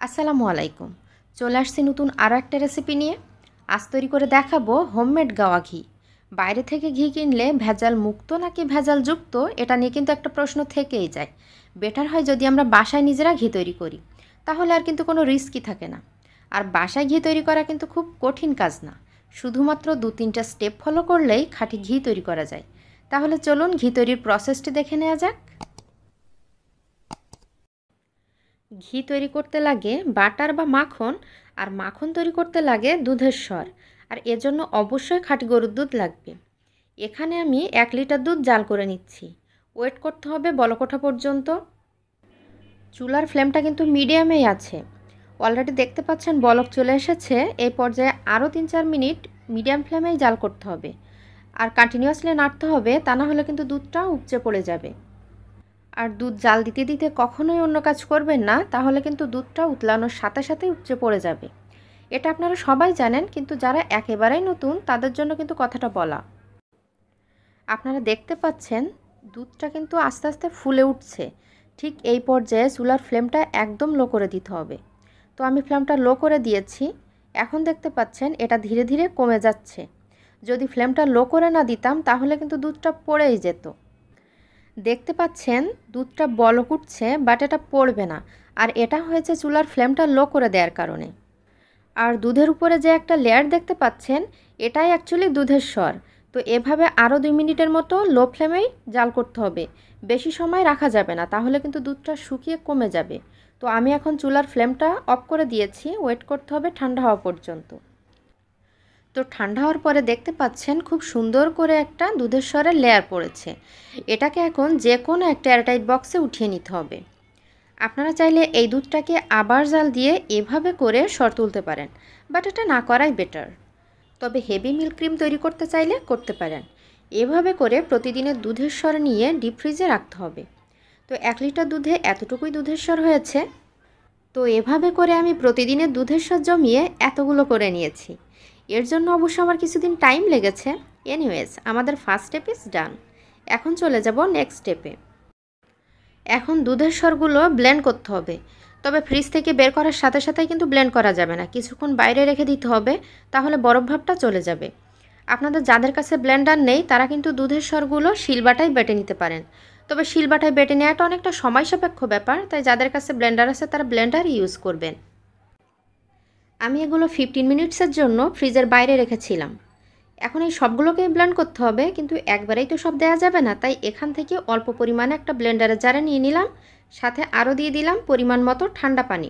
আসসালামু আলাইকুম। চলে আসছি নতুন আরও একটা রেসিপি নিয়ে। আজ তৈরি করে দেখাবো হোমমেড গাওয়া ঘি। বাইরে থেকে ঘি কিনলে ভেজাল মুক্ত নাকি ভেজাল যুক্ত, এটা নিয়ে কিন্তু একটা প্রশ্ন থেকেই যায়। বেটার হয় যদি আমরা বাসায় নিজেরা ঘি তৈরি করি, তাহলে আর কিন্তু কোনো রিস্কই থাকে না। আর বাসায় ঘি তৈরি করা কিন্তু খুব কঠিন কাজ না, শুধুমাত্র 2-3টা স্টেপ ফলো করলেই খাঁটি ঘি তৈরি করা যায়। তাহলে চলুন ঘি তৈরির প্রসেসটি দেখে নেওয়া যাক। ঘি তৈরি করতে লাগে বাটার বা মাখন, আর মাখন তৈরি করতে লাগে দুধের স্বর। আর এজন্য অবশ্যই খাঁটি গরুর দুধ লাগবে। এখানে আমি 1 লিটার দুধ জাল করে নিচ্ছি। ওয়েট করতে হবে বলক ওঠা পর্যন্ত। চুলার ফ্লেমটা কিন্তু মিডিয়ামেই আছে। অলরেডি দেখতে পাচ্ছেন বলক চলে এসেছে। এই পর্যায়ে আরও 3-4 মিনিট মিডিয়াম ফ্লেমেই জাল করতে হবে। আর কন্টিনিউয়াসলি নাড়তে হবে, তা না হলে কিন্তু দুধটা উপচে পড়ে যাবে। আর দুধ জাল দিতে দিতে কখনোই অন্য কাজ করবেন না, তাহলে কিন্তু দুধটা উতলানোর সাথে সাথে উপচে পড়ে যাবে। এটা আপনারা সবাই জানেন, কিন্তু যারা একেবারেই নতুন তাদের জন্য কিন্তু কথাটা বলা। আপনারা দেখতে পাচ্ছেন দুধটা কিন্তু আস্তে আস্তে ফুলে উঠছে। ঠিক এই পর্যায়ে চুলার ফ্লেমটা একদম লো করে দিতে হবে। তো আমি ফ্লেমটা লো করে দিয়েছি। এখন দেখতে পাচ্ছেন এটা ধীরে ধীরে কমে যাচ্ছে। যদি ফ্লেমটা লো করে না দিতাম তাহলে কিন্তু দুধটা পড়েই যেত। দেখতে পাচ্ছেন দুধটা বলক উঠছে, বাট এটা পড়বে না। আর এটা হয়েছে চুলার ফ্লেমটা লো করে দেওয়ার কারণে। আর দুধের উপরে যে একটা লেয়ার দেখতে পাচ্ছেন, এটাই অ্যাকচুয়ালি দুধের স্বর। তো এভাবে আরও 2 মিনিটের মতো লো ফ্লেমেই জাল করতে হবে। বেশি সময় রাখা যাবে না, তাহলে কিন্তু দুধটা শুকিয়ে কমে যাবে। তো আমি এখন চুলার ফ্লেমটা অফ করে দিয়েছি। ওয়েট করতে হবে ঠান্ডা হওয়া পর্যন্ত। তো ঠান্ডা হওয়ার পরে দেখতে পাচ্ছেন খুব সুন্দর করে একটা দুধের স্বরের লেয়ার পড়েছে। এটাকে এখন যে কোনো একটা এয়ারটাইট বক্সে উঠিয়ে নিতে হবে। আপনারা চাইলে এই দুধটাকে আবার জাল দিয়ে এভাবে করে স্বর তুলতে পারেন, বাট এটা না করাই বেটার। তবে হেভি মিল্ক ক্রিম তৈরি করতে চাইলে করতে পারেন। এভাবে করে প্রতিদিনের দুধের স্বর নিয়ে ডিপ ফ্রিজে রাখতে হবে। তো 1 লিটার দুধে এতটুকুই দুধের স্বর হয়েছে। তো এভাবে করে আমি প্রতিদিনের দুধের স্বর জমিয়ে এতগুলো করে নিয়েছি। এর জন্য অবশ্য আমার কিছুদিন টাইম লেগেছে। এনিওয়েজ, আমাদের ফার্স্ট স্টেপ ইজ ডান। এখন চলে যাব নেক্সট স্টেপে। এখন দুধের স্বরগুলো ব্লেন্ড করতে হবে। তবে ফ্রিজ থেকে বের করার সাথে সাথেই কিন্তু ব্লেন্ড করা যাবে না, কিছুক্ষণ বাইরে রেখে দিতে হবে, তাহলে বরফ ভাবটা চলে যাবে। আপনাদের যাদের কাছে ব্লেন্ডার নেই তারা কিন্তু দুধের স্বরগুলো শিলবাটায় বেটে নিতে পারেন। তবে শিলবাটায় বেটে নেওয়াটা অনেকটা সময় সাপেক্ষ ব্যাপার, তাই যাদের কাছে ব্লেন্ডার আছে তারা ব্লেন্ডার ইউজ করবেন। আমি এগুলো 15 মিনিটসের জন্য ফ্রিজের বাইরে রেখেছিলাম। এখন এই সবগুলোকেই ব্লেন্ড করতে হবে, কিন্তু একবারেই তো সব দেওয়া যাবে না, তাই এখান থেকে অল্প পরিমাণে একটা ব্লেন্ডারের জারে নিয়ে নিলাম। সাথে আরও দিয়ে দিলাম পরিমাণ মতো ঠান্ডা পানি।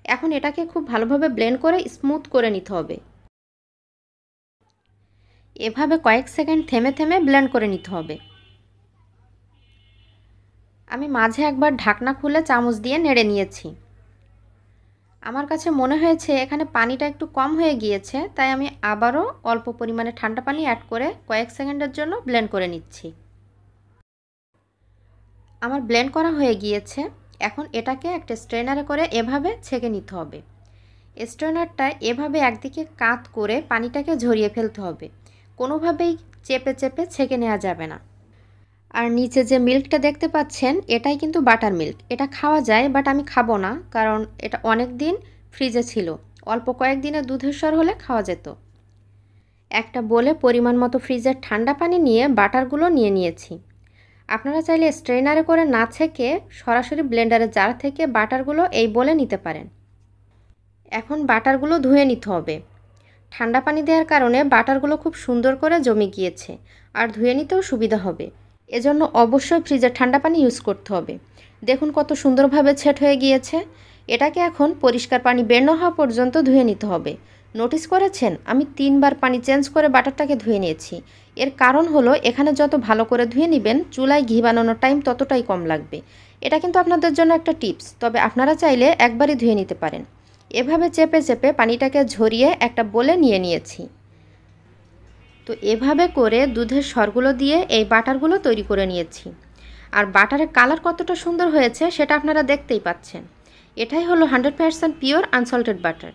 এখন এটাকে খুব ভালোভাবে ব্লেন্ড করে স্মুথ করে নিতে হবে। এভাবে কয়েক সেকেন্ড থেমে থেমে ব্লেন্ড করে নিতে হবে। আমি মাঝে একবার ঢাকনা খুলে চামচ দিয়ে নেড়ে নিয়েছি। আমার কাছে মনে হয়েছে এখানে পানিটা একটু কম হয়ে গিয়েছে, তাই আমি আবারও অল্প পরিমাণে ঠান্ডা পানি অ্যাড করে কয়েক সেকেন্ডের জন্য ব্লেন্ড করে নিচ্ছি। আমার ব্লেন্ড করা হয়ে গিয়েছে। এখন এটাকে একটা স্ট্রেনারে করে এভাবে ছেঁকে নিতে হবে। স্ট্রেনারটা এভাবে একদিকে কাত করে পানিটাকে ঝরিয়ে ফেলতে হবে। কোনোভাবেই চেপে চেপে ছেঁকে নেওয়া যাবে না। আর নিচে যে মিল্কটা দেখতে পাচ্ছেন, এটাই কিন্তু বাটার মিল্ক। এটা খাওয়া যায়, বাট আমি খাবো না, কারণ এটা অনেক দিন ফ্রিজে ছিল। অল্প কয়েকদিনের দুধের স্বর হলে খাওয়া যেত। একটা বলে পরিমাণ মতো ফ্রিজের ঠান্ডা পানি নিয়ে বাটারগুলো নিয়ে নিয়েছি। আপনারা চাইলে স্ট্রেনারে করে না ছেঁকে সরাসরি ব্লেন্ডারের জার থেকে বাটারগুলো এই বলে নিতে পারেন। এখন বাটারগুলো ধুয়ে নিতে হবে। ঠান্ডা পানি দেওয়ার কারণে বাটারগুলো খুব সুন্দর করে জমে গিয়েছে, আর ধুয়ে নিতেও সুবিধা হবে। এজন্য অবশ্যই ফ্রিজের ঠান্ডা পানি ইউজ করতে হবে। দেখুন কত সুন্দরভাবে ছেট হয়ে গিয়েছে। এটাকে এখন পরিষ্কার পানি বের না হওয়া পর্যন্ত ধুয়ে নিতে হবে। নোটিস করেছেন আমি 3 বার পানি চেঞ্জ করে বাটারটাকে ধুয়ে নিয়েছি। এর কারণ হলো এখানে যত ভালো করে ধুয়ে নেবেন চুলায় ঘি বানানোর টাইম ততটাই কম লাগবে। এটা কিন্তু আপনাদের জন্য একটা টিপস, তবে আপনারা চাইলে একবারই ধুয়ে নিতে পারেন। এভাবে চেপে চেপে পানিটাকে ঝরিয়ে একটা বলে নিয়ে নিয়েছি। তো এভাবে করে দুধের স্বরগুলো দিয়ে এই বাটারগুলো তৈরি করে নিয়েছি। আর বাটারের কালার কতটা সুন্দর হয়েছে সেটা আপনারা দেখতেই পাচ্ছেন। এটাই হলো 100% পিওর আনসল্টেড বাটার।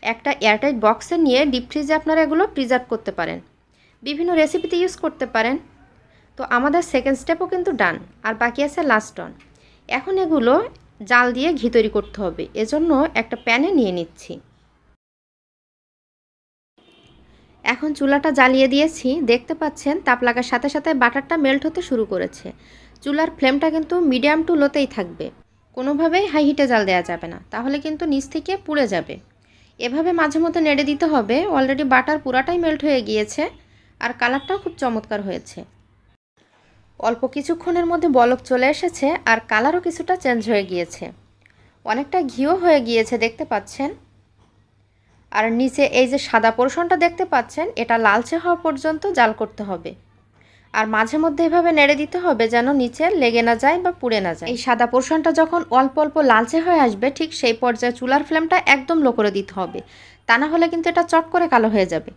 একটা এয়ারটাইট বক্সে নিয়ে ডিপ ফ্রিজে আপনারা এগুলো প্রিজার্ভ করতে পারেন, বিভিন্ন রেসিপিতে ইউজ করতে পারেন। তো আমাদের সেকেন্ড স্টেপও কিন্তু ডান, আর বাকি আছে লাস্ট অন। এখন এগুলো জাল দিয়ে ঘি তৈরি করতে হবে, এজন্য একটা প্যানে নিয়ে নিচ্ছি। এখন চুলাটা জ্বালিয়ে দিয়েছি, দেখতে পাচ্ছেন তাপ লাগার সাথে সাথে বাটারটা মেল্ট হতে শুরু করেছে। চুলার ফ্লেমটা কিন্তু মিডিয়াম টু লোতেই থাকবে, কোনোভাবেই হাই হিটে জাল দেওয়া যাবে না, তাহলে কিন্তু নিচ থেকে পুড়ে যাবে। এভাবে মাঝে মধ্যে নেড়ে দিতে হবে। অলরেডি বাটার পুরাটাই মেল্ট হয়ে গিয়েছে আর কালারটাও খুব চমৎকার হয়েছে। অল্প কিছুক্ষণের মধ্যে বলক চলে এসেছে আর কালারও কিছুটা চেঞ্জ হয়ে গিয়েছে, অনেকটা ঘিও হয়ে গিয়েছে দেখতে পাচ্ছেন। আর নিচে এই যে সাদা পোর্শনটা দেখতে পাচ্ছেন, এটা লালচে হওয়া পর্যন্ত জাল করতে হবে। আর মাঝে মধ্যে এভাবে নেড়ে দিতে হবে যেন নিচে লেগে না যায় বা পুড়ে না যায়। এই সাদা পোর্শনটা যখন অল্প অল্প লালচে হয়ে আসবে, ঠিক সেই পর্যায়ে চুলার ফ্লেমটা একদম লো করে দিতে হবে, তা না হলে কিন্তু এটা চট করে কালো হয়ে যাবে।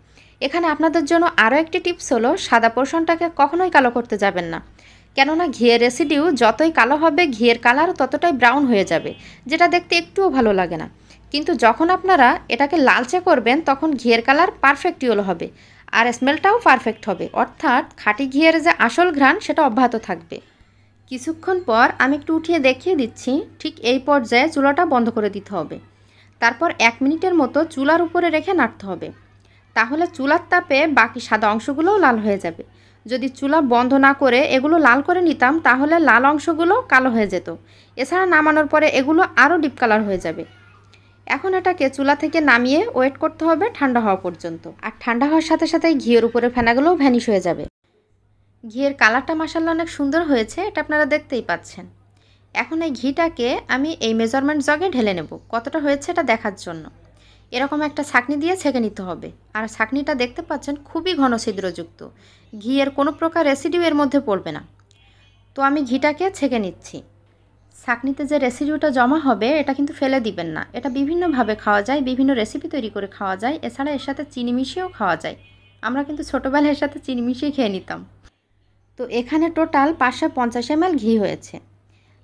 এখানে আপনাদের জন্য আরও একটি টিপস হলো, সাদা পোর্শনটাকে কখনোই কালো করতে যাবেন না, কেননা ঘিয়ের রেসিডিউ যতই কালো হবে ঘিয়ের কালার ততটাই ব্রাউন হয়ে যাবে, যেটা দেখতে একটুও ভালো লাগে না। কিন্তু যখন আপনারা এটাকে লালচে করবেন তখন ঘিয়ের কালার পারফেক্ট ইয়েলো হবে আর স্মেলটাও পারফেক্ট হবে, অর্থাৎ খাঁটি ঘিয়ের যে আসল ঘ্রাণ সেটা অব্যাহত থাকবে। কিছুক্ষণ পর আমি একটু উঠিয়ে দেখিয়ে দিচ্ছি, ঠিক এই পর্যায়ে চুলাটা বন্ধ করে দিতে হবে। তারপর 1 মিনিটের মতো চুলার উপরে রেখে নাড়তে হবে, তাহলে চুলার তাপে বাকি সাদা অংশগুলোও লাল হয়ে যাবে। যদি চুলা বন্ধ না করে এগুলো লাল করে নিতাম তাহলে লাল অংশগুলো কালো হয়ে যেত, এছাড়া নামানোর পরে এগুলো আরও ডিপ কালার হয়ে যাবে। এখন এটাকে চুলা থেকে নামিয়ে ওয়েট করতে হবে ঠান্ডা হওয়া পর্যন্ত। আর ঠান্ডা হওয়ার সাথে সাথে ঘিয়ের উপরে ফেনাগুলোও ভ্যানিশ হয়ে যাবে। ঘিয়ের কালারটা মাশাআল্লাহ অনেক সুন্দর হয়েছে, এটা আপনারা দেখতেই পাচ্ছেন। এখন এই ঘিটাকে আমি এই মেজারমেন্ট জগে ঢেলে নেব, কতটা হয়েছে এটা দেখার জন্য। এরকম একটা ছাঁকনি দিয়ে ছেঁকে নিতে হবে। আর ছাঁকনিটা দেখতে পাচ্ছেন খুবই ঘন ছিদ্রযুক্ত, ঘিয়ের কোনো প্রকার রেসিডিউ এর মধ্যে পড়বে না। তো আমি ঘিটাকে ছেঁকে নিচ্ছি। ছাঁকনিতে যে রেসিডিউটা জমা হবে এটা কিন্তু ফেলে দিবেন না, এটা বিভিন্নভাবে খাওয়া যায়, বিভিন্ন রেসিপি তৈরি করে খাওয়া যায়, এছাড়া এর সাথে চিনি মিশিয়েও খাওয়া যায়। আমরা কিন্তু ছোটোবেলায় এর সাথে চিনি মিশিয়ে খেয়ে নিতাম। তো এখানে টোটাল 550 ml ঘি হয়েছে,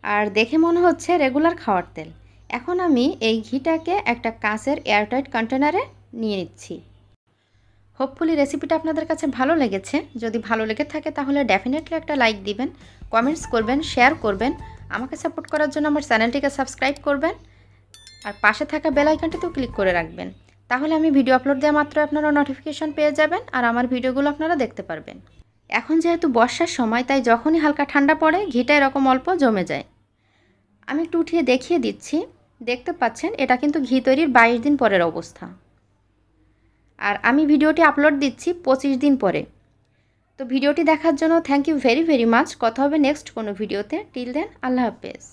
আর দেখে মনে হচ্ছে রেগুলার খাওয়ার তেল। এখন আমি এই ঘিটাকে একটা কাঁচের এয়ারটাইট কন্টেনারে নিয়ে নিচ্ছি। হোপফুলি রেসিপিটা আপনাদের কাছে ভালো লেগেছে। যদি ভালো লেগে থাকে তাহলে ডেফিনেটলি একটা লাইক দিবেন, কমেন্টস করবেন, শেয়ার করবেন। আমাকে সাপোর্ট করার জন্য আমার চ্যানেলটিকে সাবস্ক্রাইব করবেন আর পাশে থাকা বেল আইকনটিতেও ক্লিক করে রাখবেন, তাহলে আমি ভিডিও আপলোড দেওয়া মাত্র আপনারা নোটিফিকেশন পেয়ে যাবেন আর আমার ভিডিওগুলো আপনারা দেখতে পারবেন। এখন যেহেতু বর্ষার সময়, তাই যখনই হালকা ঠান্ডা পড়ে ঘিটা এরকম অল্প জমে যায়। আমি একটু উঠিয়ে দেখিয়ে দিচ্ছি, দেখতে পাচ্ছেন এটা কিন্তু ঘি তৈরির 22 দিন পরের অবস্থা। আর আমি ভিডিওটি আপলোড দিচ্ছি 25 দিন পরে। তো ভিডিওটি দেখার জন্য থ্যাংক ইউ ভেরি মাচ। কথা হবে নেক্সট কোনো ভিডিওতে। টিল দেন আল্লাহ হাফেজ।